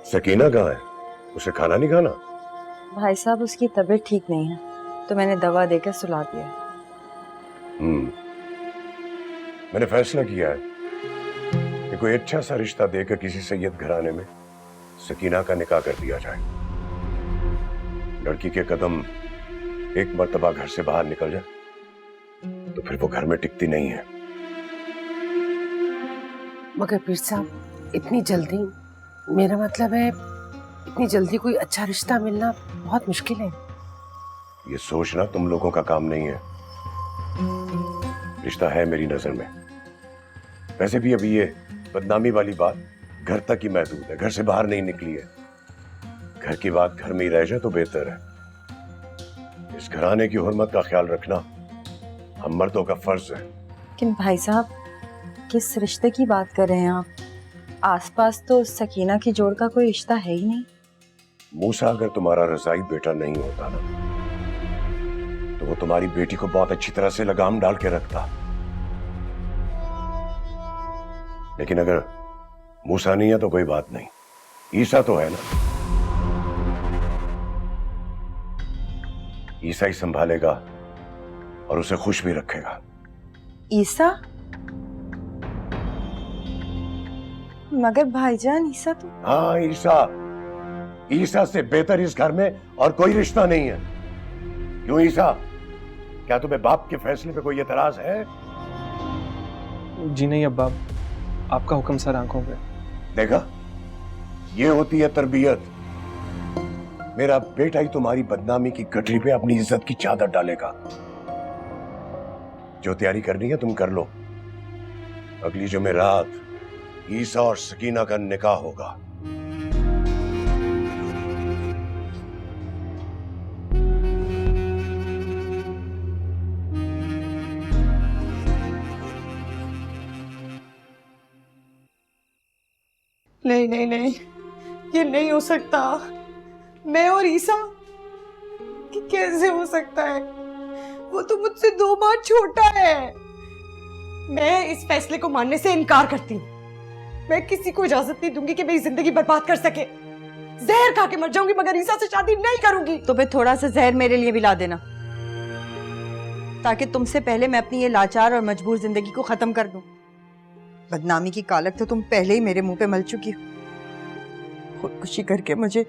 सकीना कहाँ है? उसे खाना नहीं खाना? भाई साहब उसकी तबीयत ठीक नहीं है तो मैंने दवा देकर सुला दिया। मैंने फैसला किया है कि कोई अच्छा सा रिश्ता देकर किसी सैयद घराने में सकीना का निकाह कर दिया जाए। लड़की के कदम एक मर्तबा घर से बाहर निकल जाए तो फिर वो घर में टिकती नहीं है। मगर पीर साहब इतनी जल्दी, मेरा मतलब है इतनी जल्दी कोई अच्छा रिश्ता मिलना बहुत मुश्किल है। ये सोचना तुम लोगों का काम नहीं है। रिश्ता है मेरी नजर में। वैसे भी अभी ये बदनामी वाली बात घर तक ही महदूद है, घर से बाहर नहीं निकली है। घर की बात घर में ही रह जाए तो बेहतर है। इस घराने की हुर्मत का ख्याल रखना हम मर्दों का फर्ज है। लेकिन भाई साहब किस रिश्ते की बात कर रहे हैं आप? आसपास तो सकीना की जोड़ का कोई रिश्ता है ही नहीं। मूसा अगर तुम्हारा रजाई बेटा नहीं होता ना तो वो तुम्हारी बेटी को बहुत अच्छी तरह से लगाम डाल के रखता। लेकिन अगर मूसा नहीं है तो कोई बात नहीं, ईसा तो है ना। ईसा ही संभालेगा और उसे खुश भी रखेगा। ईसा? मगर भाईजान ईसा तो। हाँ ईसा, ईसा से बेहतर इस घर में और कोई रिश्ता नहीं है। क्यों ईसा, क्या तुम्हें बाप के फैसले पे कोई एतराज है? जी नहीं अब्बा, आपका हुक्म सर आंखों पे। देखा, ये होती है तरबियत। मेरा बेटा ही तुम्हारी बदनामी की गठरी पे अपनी इज्जत की चादर डालेगा। जो तैयारी करनी है तुम कर लो। अगली जुमेरात ईसा और सकीना का निकाह होगा। नहीं नहीं नहीं, ये नहीं हो सकता। मैं और ईसा कि कैसे हो सकता है? वो तो मुझसे 2 माह छोटा है। मैं इस फैसले को मानने से इनकार करती हूँ। मैं किसी को इजाजत नहीं दूंगी कि मेरी जिंदगी बर्बाद कर सके। जहर खा के मर जाऊंगी मगर ईसा से शादी नहीं करूंगी। तो फिर थोड़ा सा जहर मेरे लिए भी ला देना ताकि तुमसे पहले मैं अपनी ये लाचार और मजबूर जिंदगी को खत्म कर दूं। बदनामी की कालक तो तुम पहले ही मेरे मुंह पे मल चुकी हो। खुदकुशी करके मुझे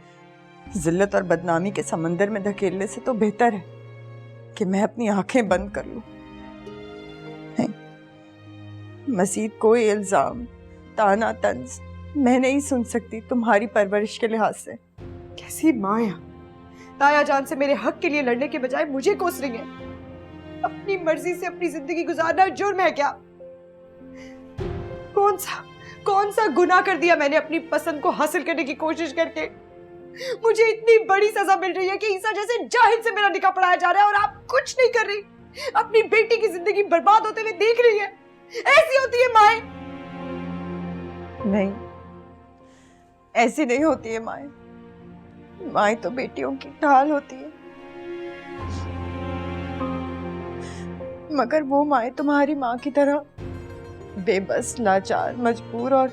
जिल्लत और बदनामी के समंदर में धकेलने से तो बेहतर है कि मैं अपनी आंखें बंद कर लूं। मजीद कोई इल्जाम, ताना तंज मैं नहीं सुन सकती तुम्हारी परवरिश के लिहाज से। कैसी माँ है, ताया जान से मेरे हक के लिए लड़ने के बजाय मुझे कोस रही है। अपनी मर्जी से अपनी जिंदगी गुजारना जुर्म है क्या? कौन सा गुनाह कर दिया मैंने अपनी पसंद को हासिल करने की कोशिश करके? मुझे इतनी बड़ी सजा मिल रही है कि ईसा जैसे जाहिल से मेरा निकाह पढ़ाया जा रहा है और आप कुछ नहीं कर रही। अपनी बेटी की जिंदगी बर्बाद होते हुए देख रही है। ऐसी होती है माएं? नहीं, ऐसी नहीं होती है माएं। माएं तो बेटियों की ढाल होती है। मगर वो माएं तुम्हारी माँ की तरह बेबस, लाचार, मजबूर और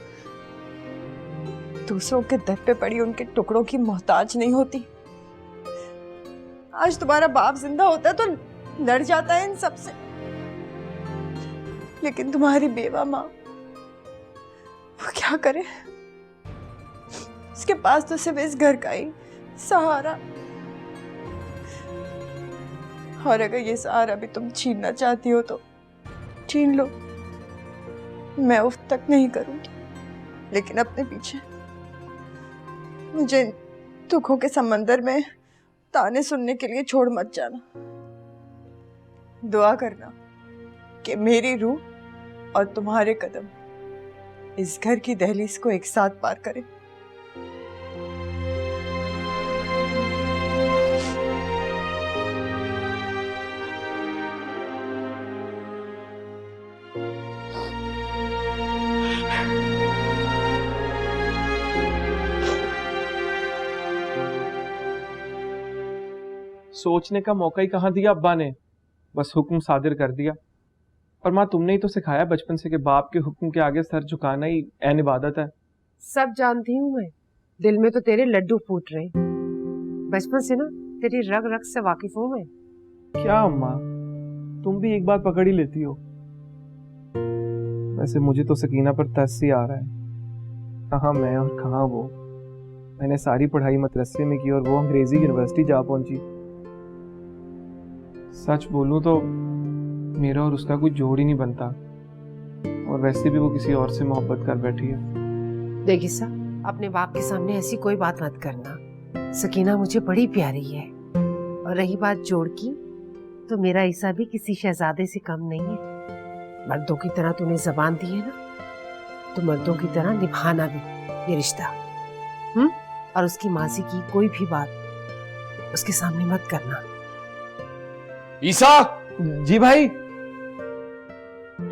दूसरों के दर पे पड़ी उनके टुकड़ों की मोहताज नहीं होती। आज तुम्हारा बाप जिंदा होता है तो लड़ जाता है इन सब से, लेकिन तुम्हारी बेवा माँ वो क्या करे? उसके पास तो सिर्फ इस घर का ही सहारा, और अगर ये सहारा भी तुम छीनना चाहती हो तो छीन लो। मैं उफ तक नहीं करूंगी, लेकिन अपने पीछे मुझे दुखों के समंदर में ताने सुनने के लिए छोड़ मत जाना। दुआ करना कि मेरी रूह और तुम्हारे कदम इस घर की दहलीज को एक साथ पार करें। सोचने का मौका ही कहाँ दिया अब्बा ने, बस हुक्म सादिर कर दिया। और माँ तुमने ही तो सिखाया बचपन से कि बाप के हुक्म के आगे सर झुकाना ही ऐन इबादत है। सब जानती हूँ मैं, दिल में तो तेरे लड्डू फूट रहे। बचपन से ना तेरी रग रग से वाकिफ हूँ मैं। क्या अम्मा, तुम भी एक बात पकड़ ही लेती हो। वैसे मुझे तो सकीना पर तरस ही आ रहा है। कहाँ मैं और कहाँ वो। मैंने सारी पढ़ाई मदरसे में की और वो अंग्रेजी यूनिवर्सिटी जा पहुंची। सच बोलूं तो मेरा और उसका कोई जोड़ ही नहीं बनता, और वैसे भी वो किसी और से मोहब्बत कर बैठी है। देखिए सा, अपने बाप के सामने ऐसी कोई बात मत करना। सकीना मुझे बड़ी प्यारी है, और रही बात जोड़ की, तो मेरा ईसा भी किसी शहजादे से कम नहीं है। मर्दों की तरह तूने जबान दी है ना, तो मर्दों की तरह निभाना भी ये रिश्ता। और उसकी माजी की कोई भी बात उसके सामने मत करना। ईसा! जी भाई।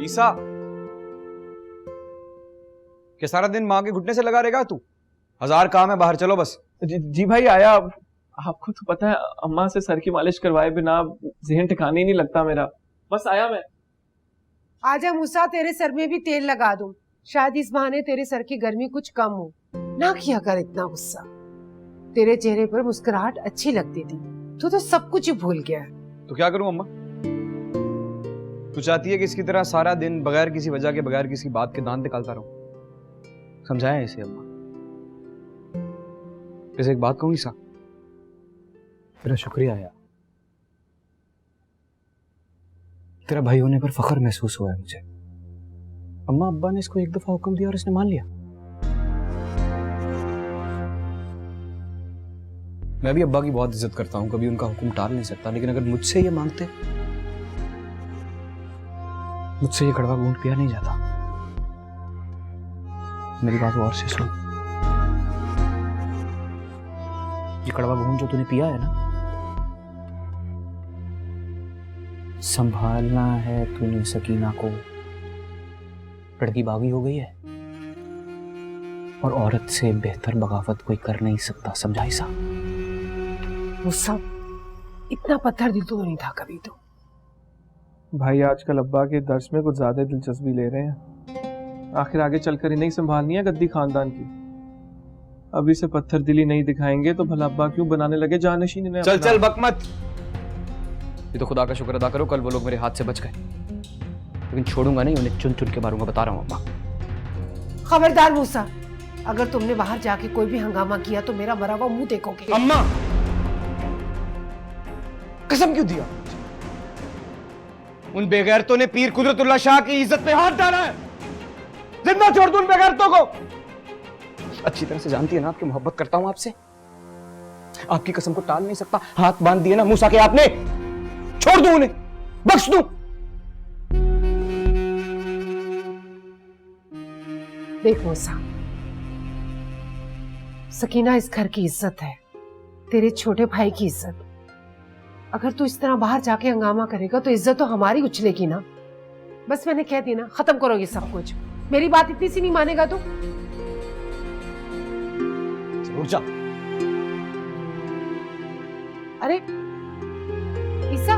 ईसा, क्या सारा दिन माँ के घुटने से लगा रहेगा तू? 1000 काम है, बाहर चलो बस। जी भाई आया। आपको तो पता है अम्मा से सर की मालिश करवाए बिना जहन ठिकाने ही नहीं लगता मेरा। बस आया मैं। आजा मूसा, तेरे सर में भी तेल लगा दूं, शायद इस बहाने तेरे सर की गर्मी कुछ कम हो। ना किया कर इतना गुस्सा। तेरे चेहरे पर मुस्कुराहट अच्छी लगती थी, तू तो सब कुछ ही भूल गया है। तो क्या करूं अम्मा? तू चाहती है कि इसकी तरह सारा दिन बगैर किसी वजह के, बगैर किसी बात के दांत निकालता रहूं? समझाया इसे अम्मा। वैसे एक बात कहूं ईसा, तेरा शुक्रिया यार। तेरा भाई होने पर फख्र महसूस हुआ है मुझे। अम्मा अब्बा ने इसको एक दफा हुक्म दिया और इसने मान लिया। मैं भी अब्बा की बहुत इज्जत करता हूं, कभी उनका हुक्म टाल नहीं सकता, लेकिन अगर मुझसे ये मांगते, मुझसे ये कड़वा घूंट पिया नहीं जाता। मेरी बात और से सुन। ये कड़वा घूंट जो तूने पिया है ना, संभालना है तूने सकीना को। लड़की बागी हो गई है, और औरत से बेहतर बगावत कोई कर नहीं सकता, समझा ईसा? वो सब इतना पत्थर दिल तो नहीं था कभी। तो भाई आजकल अब्बा के दर्स में कुछ ज्यादा दिलचस्पी ले रहे हैं। आखिर आगे चलकर ही नहीं संभालनी है गद्दी खानदान की। अभी से पत्थर दिली नहीं दिखाएंगे तो भला अब्बा क्यों बनाने लगे जानशीन इन्हें? चल चल बक मत। ये तो खुदा का शुक्र अदा करो, कल वो लोग मेरे हाथ से बच गए, लेकिन छोड़ूंगा नहीं उन्हें, चुन चुन के मारूंगा, बता रहा हूं अम्मा। खबरदार मूसा, अगर तुमने बाहर जाके कोई भी हंगामा किया तो मेरा मरा हुआ मुंह देखोगे। अम्मा, कसम क्यों दिया? उन बेगैरतों ने पीर कुदरतुल्लाह शाह की इज्जत पे हाथ डाला है। जिंदा छोड़ दूं उन बेगैरतों को। अच्छी तरह से जानती है ना आपकी मोहब्बत करता हूं आपसे। आपकी कसम को टाल नहीं सकता। हाथ बांध दिए ना मूसा के आपने, छोड़ दूं उन्हें, बख्श दूं। देख मूसा, सकीना इस घर की इज्जत है, तेरे छोटे भाई की इज्जत। अगर तू इस तरह बाहर जाके हंगामा करेगा तो इज्जत तो हमारी उछलेगी ना। बस मैंने कह दी ना, खत्म करो ये सब कुछ। मेरी बात इतनी सी नहीं मानेगा तू? रुक जा। अरे ईसा,